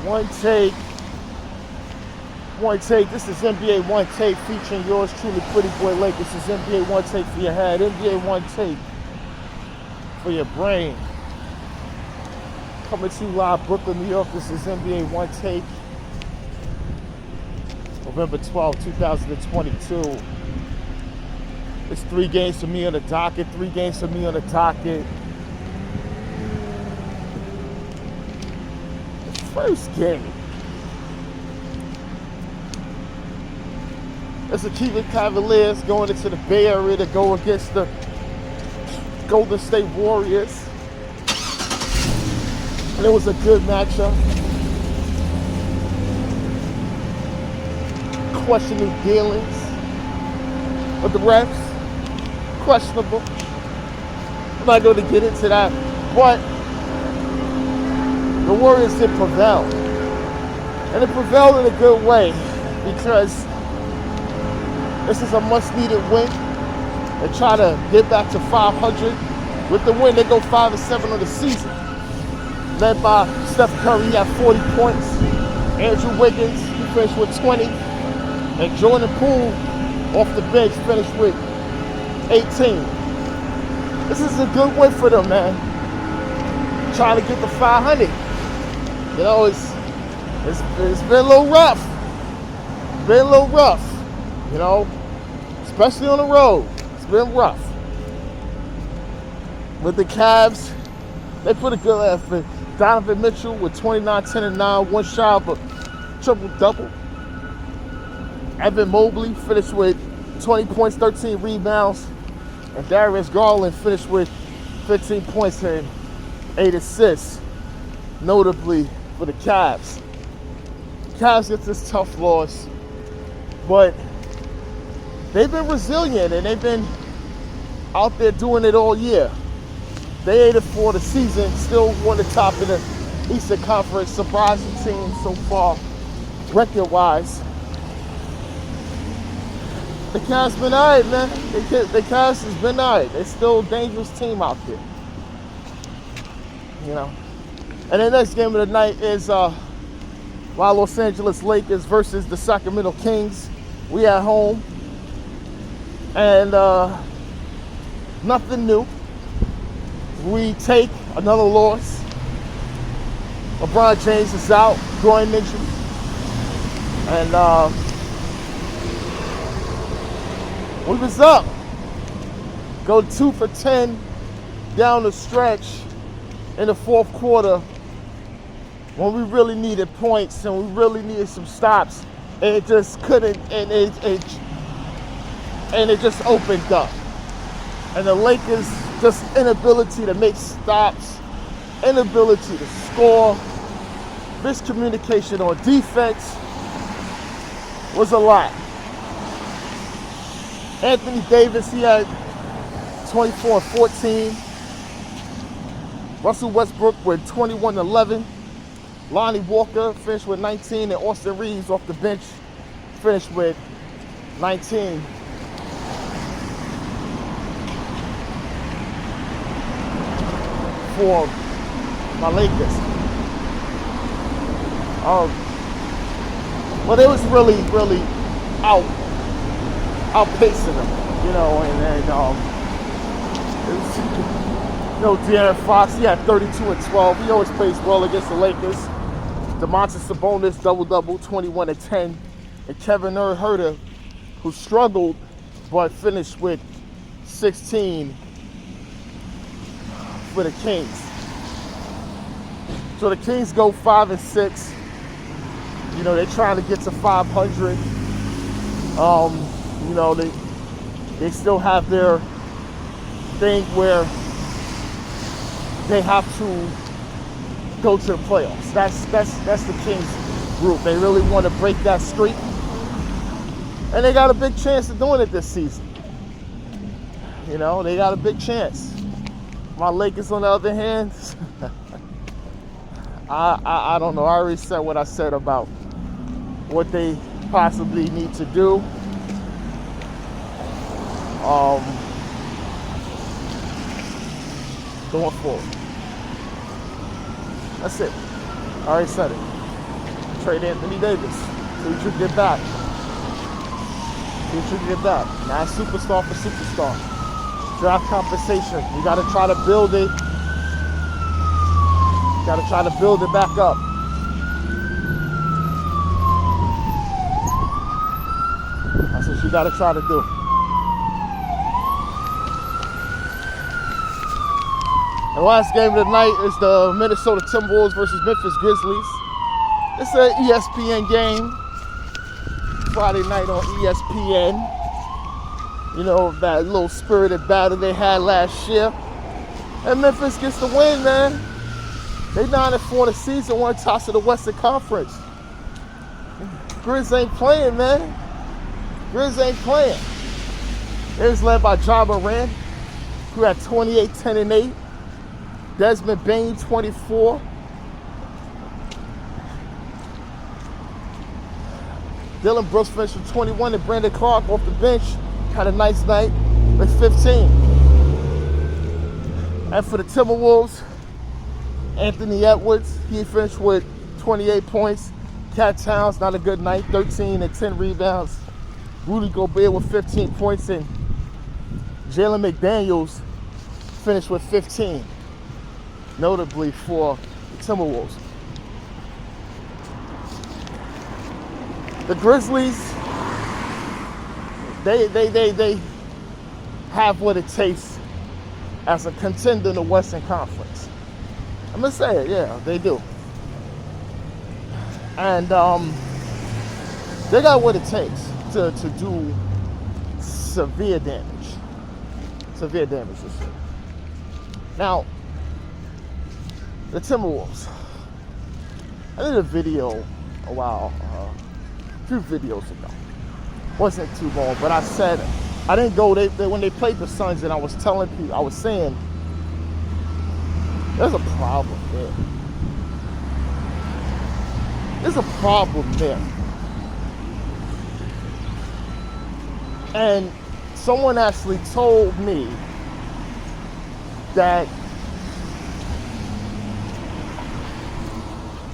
Onetake. Onetake. This is NBA Onetake featuring yours truly, Pretty Boy Lake. This is NBA Onetake for your head. NBA Onetake for your brain. Coming to you live, Brooklyn, New York. This is NBA Onetake. November 12, 2022. It's 3 games for me on the docket. 3 games for me on the docket. First game. It's the Cleveland Cavaliers going into the Bay Area to go against the Golden State Warriors. And it was a good matchup. Questionable dealings with the refs. Questionable. I'm not going to get into that. But the Warriors did prevail. And they prevailed in a good way because this is a much-needed win. They try to get back to 500. With the win, they go 5-7 on the season. Led by Steph Curry, he had 40 points. Andrew Wiggins, he finished with 20. And Jordan Poole, off the bench, finished with 18. This is a good win for them, man. Trying to get to 500. You know, it's been a little rough. Been a little rough, you know, especially on the road. It's been rough. With the Cavs, they put a good effort. Donovan Mitchell with 29, 10, and 9, one shy of a triple-double. Evan Mobley finished with 20 points, 13 rebounds. And Darius Garland finished with 15 points and 8 assists, notably for the Cavs. Cavs get this tough loss, but they've been resilient and they've been out there doing it all year. They 8-4 the season, still won the top of the Eastern Conference, surprising team so far, record-wise. The Cavs been all right, man. The Cavs has been all right. They're still a dangerous team out there. You know. And the next game of the night is Los Angeles Lakers versus the Sacramento Kings. We at home. And nothing new. We take another loss. LeBron James is out, groin injury. And we was up. Go 2 for 10 down the stretch in the fourth quarter when we really needed points and we really needed some stops. And it just couldn't, and it just opened up. And the Lakers' just inability to make stops, inability to score, miscommunication on defense was a lot. Anthony Davis, he had 24 and 14. Russell Westbrook with 21 and 11. Lonnie Walker finished with 19, and Austin Reeves off the bench finished with 19. For my Lakers. But it was really outpacing them, you know, and it was, you know, De'Aaron Fox, he had 32 and 12. He always plays well against the Lakers. Domantas Sabonis, double-double, 21 and 10. And Kevin Huerter, who struggled but finished with 16 for the Kings. So the Kings go 5-6. You know, they're trying to get to 500. You know, they still have their thing where they have to go to the playoffs. That's the Kings group. They really want to break that streak. And they got a big chance of doing it this season. You know, they got a big chance. My Lakers, on the other hand, I don't know. I already said what I said about what they possibly need to do. Going forward. That's it. I already said it. trade Anthony Davis. See what you can get back. See what you can get back. Not superstar for superstar. Draft compensation. You got to try to build it. You got to try to build it back up. That's what you got to try to do. The last game of the night is the Minnesota Timberwolves versus Memphis Grizzlies. It's an ESPN game. Friday night on ESPN. You know, that little spirited battle they had last year. And Memphis gets the win, man. They 9-4 the season, one toss of the Western Conference. Grizz ain't playing, man. Grizz ain't playing. It was led by John Morant, who had 28, 10, and 8. Desmond Bane, 24. Dylan Brooks finished with 21, and Brandon Clark off the bench had a nice night with 15. And for the Timberwolves, Anthony Edwards, he finished with 28 points. Cat Towns, not a good night, 13 and 10 rebounds. Rudy Gobert with 15 points, and Jalen McDaniels finished with 15. Notably for the Timberwolves. The Grizzlies, they have what it takes as a contender in the Western Conference. I'm gonna say it, yeah, they do. And they got what it takes to do severe damage. Severe damage this year. Now, the Timberwolves. I did a video a few videos ago. Wasn't too long, but I said I didn't go. When they played the Suns, and I was telling people, I was saying there's a problem there. There's a problem there, and someone actually told me that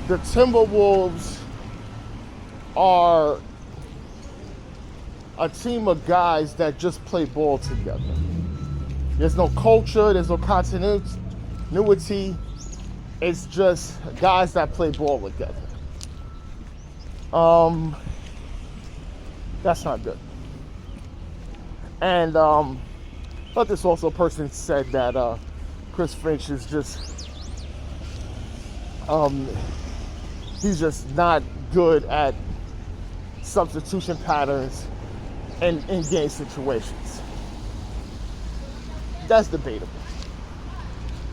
the Timberwolves are a team of guys that just play ball together. There's no culture, there's no continuity. It's just guys that play ball together. That's not good. And but this also person said that Chris Finch is just he's just not good at substitution patterns and in game situations. That's debatable.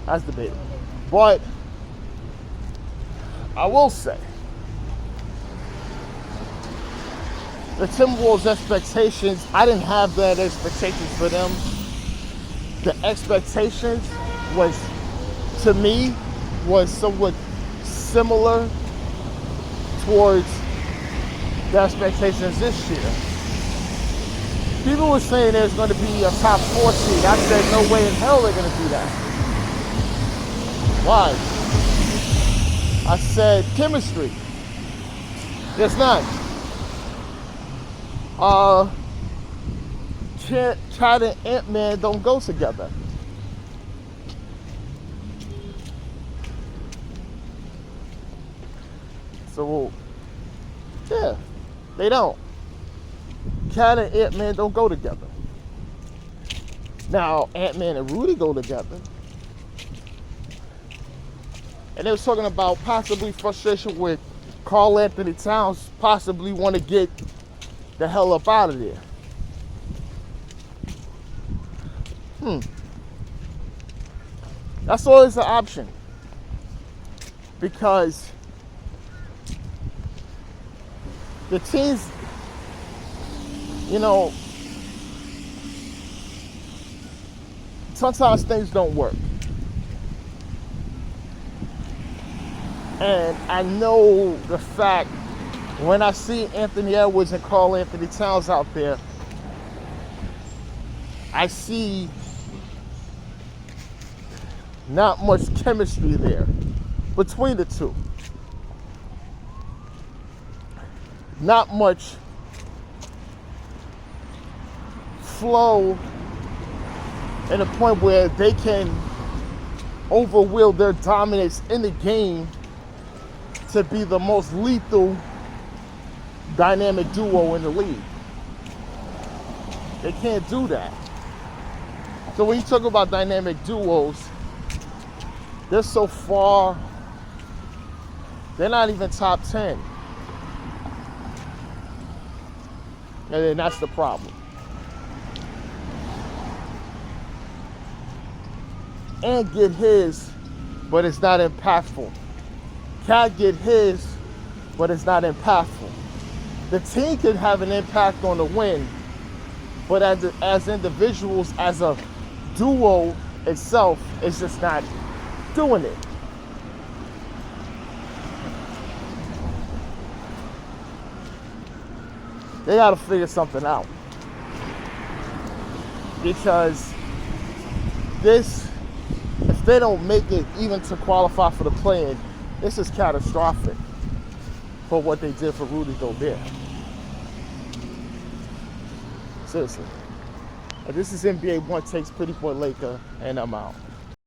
That's debatable. But I will say the Timberwolves' expectations, I didn't have that expectations for them. The expectations was, to me, was somewhat similar towards the expectations this year. People were saying there's going to be a top 4 seed. I said no way in hell they're going to do that. Why? I said chemistry. There's none. Chad and Ant-Man don't go together. So, yeah, they don't. Cat and Ant-Man don't go together. Now, Ant-Man and Rudy go together. And they was talking about possibly frustration with Karl Anthony Towns possibly want to get the hell up out of there. That's always an option. Because the teams, you know, sometimes things don't work. And I know the fact, when I see Anthony Edwards and Karl Anthony Towns out there, I see not much chemistry there between the two. not much flow at a point where they can overwield their dominance in the game to be the most lethal dynamic duo in the league. They can't do that. So when you talk about dynamic duos, they're so far, they're not even top 10. And then that's the problem. And get his, but it's not impactful. Cat get his, but it's not impactful. The team can have an impact on the win, but as individuals, as a duo itself, it's just not doing it. They got to figure something out, because this, if they don't make it even to qualify for the play-in, this is catastrophic for what they did for Rudy Gobert. Seriously. This is NBA One Takes Pretty Boy Laker, and I'm out.